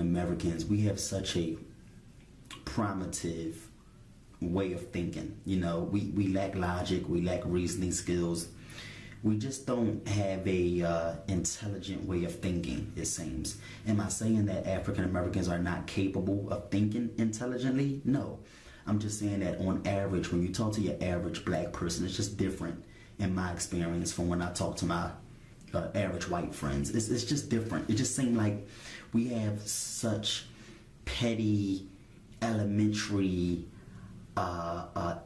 Americans, we have such a primitive way of thinking. You know, we lack logic, we lack reasoning skills. We just don't have a intelligent way of thinking, it seems. Am I saying that African Americans are not capable of thinking intelligently? No. I'm just saying that on average, when you talk to your average black person, it's just different in my experience from when I talk to my average white friends. It's just different. It just seems like we have such petty, elementary,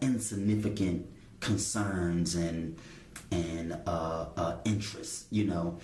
insignificant concerns and interests, you know.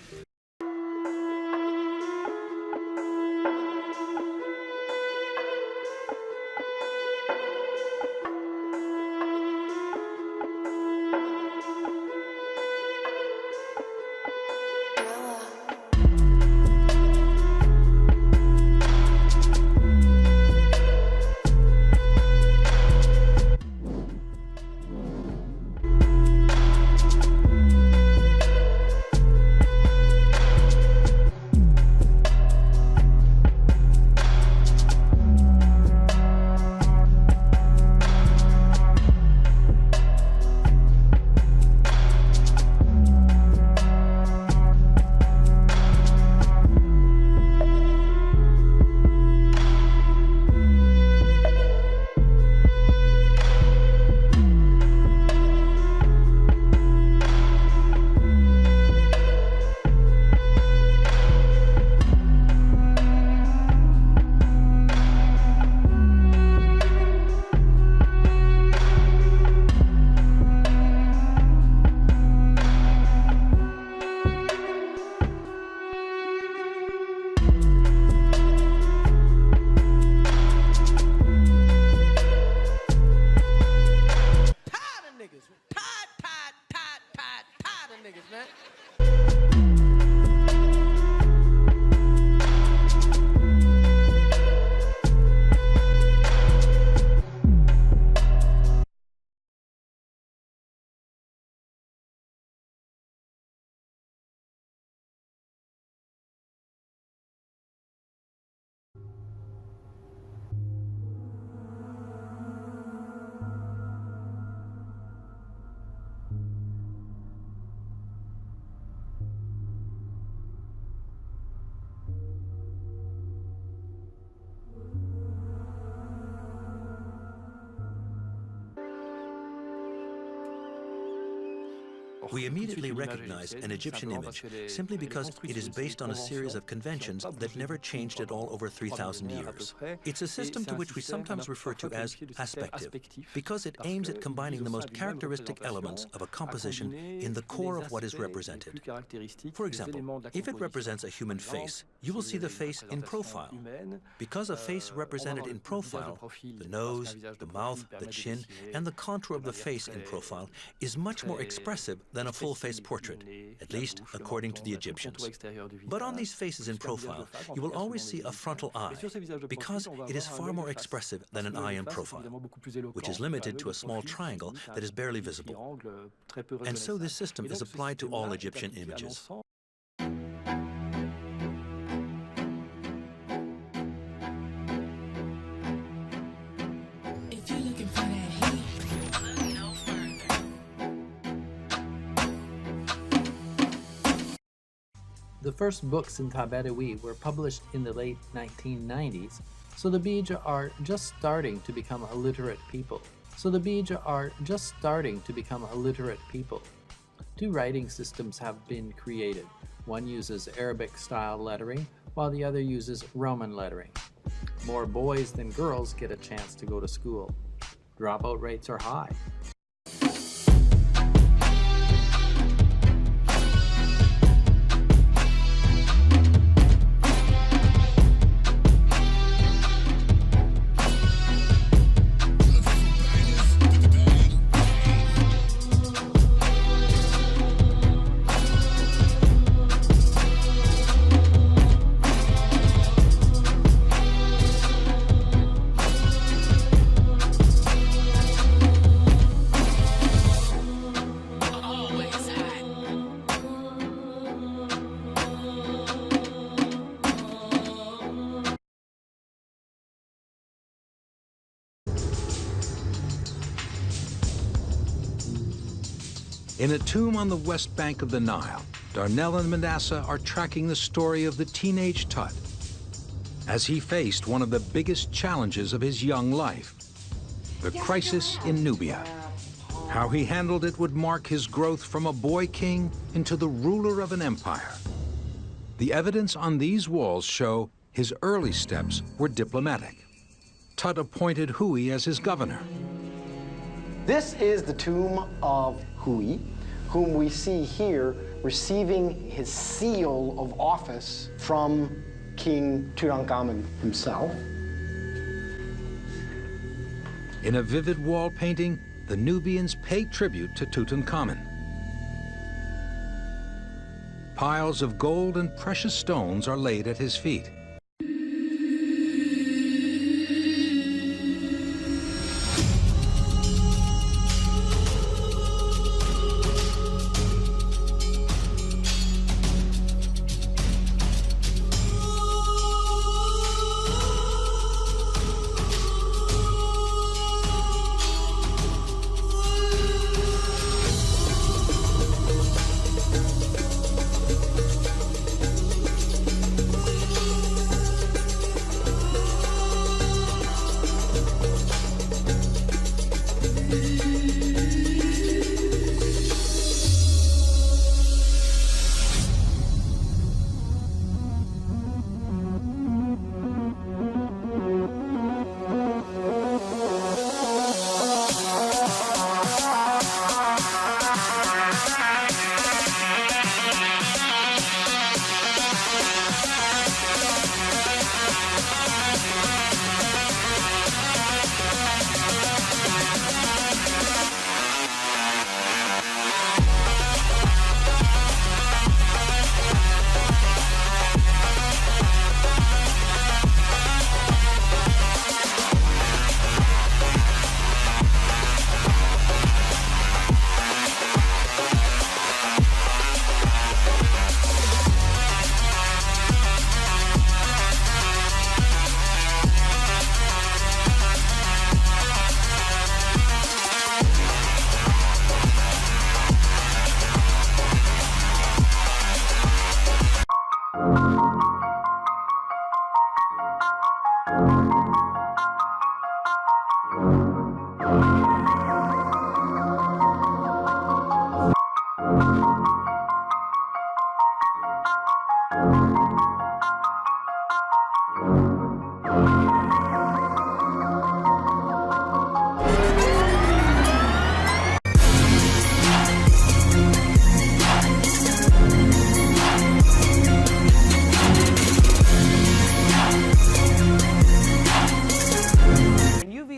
We immediately recognize an Egyptian image simply because it is based on a series of conventions that never changed at all over 3,000 years. It's a system to which we sometimes refer to as aspective, because it aims at combining the most characteristic elements of a composition in the core of what is represented. For example, if it represents a human face, you will see the face in profile. Because a face represented in profile, the nose, the mouth, the chin, and the contour of the face in profile is much more expressive than a full-face portrait, at least according to the Egyptians. But on these faces in profile, you will always see a frontal eye, because it is far more expressive than an eye in profile, which is limited to a small triangle that is barely visible. And so this system is applied to all Egyptian images. The first books in Tabedawi were published in the late 1990s, so the Bija are just starting to become a literate people. Two writing systems have been created. One uses Arabic-style lettering, while the other uses Roman lettering. More boys than girls get a chance to go to school. Dropout rates are high. In a tomb on the west bank of the Nile, Darnell and Manasseh are tracking the story of the teenage Tut as he faced one of the biggest challenges of his young life, the crisis in Nubia. How he handled it would mark his growth from a boy king into the ruler of an empire. The evidence on these walls show his early steps were diplomatic. Tut appointed Hui as his governor. This is the tomb of Hui, whom we see here receiving his seal of office from King Tutankhamun himself. In a vivid wall painting, the Nubians pay tribute to Tutankhamun. Piles of gold and precious stones are laid at his feet.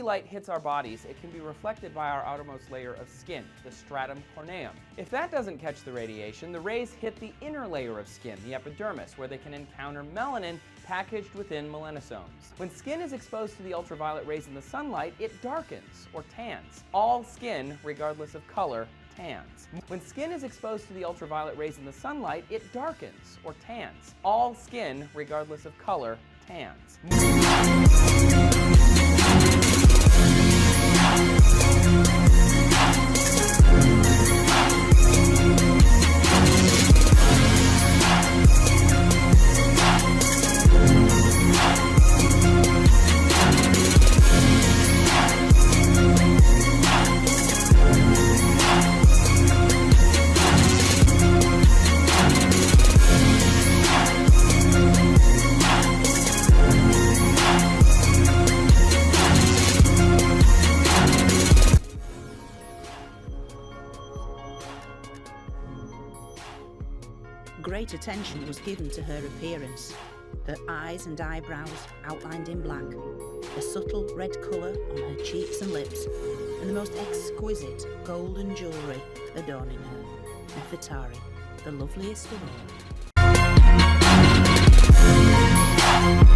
Light hits our bodies, it can be reflected by our outermost layer of skin, the stratum corneum. If that doesn't catch the radiation, the rays hit the inner layer of skin, the epidermis, where they can encounter melanin packaged within melanosomes. When skin is exposed to the ultraviolet rays in the sunlight, it darkens or tans. All skin, regardless of color, tans. When skin is exposed to the ultraviolet rays in the sunlight, it darkens or tans. All skin, regardless of color, tans. Great attention was given to her appearance, her eyes and eyebrows outlined in black, a subtle red colour on her cheeks and lips, and the most exquisite golden jewellery adorning her. Nefertari, the loveliest of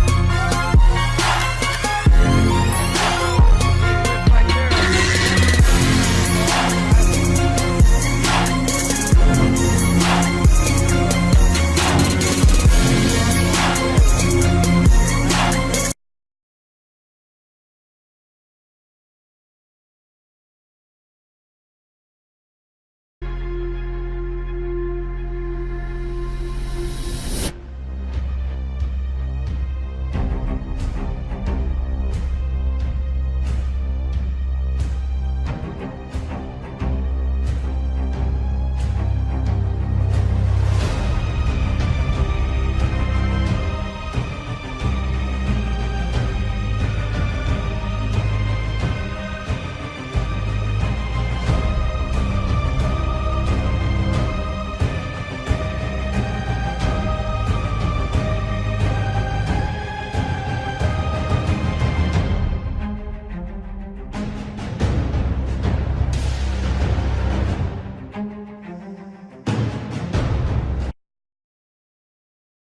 all.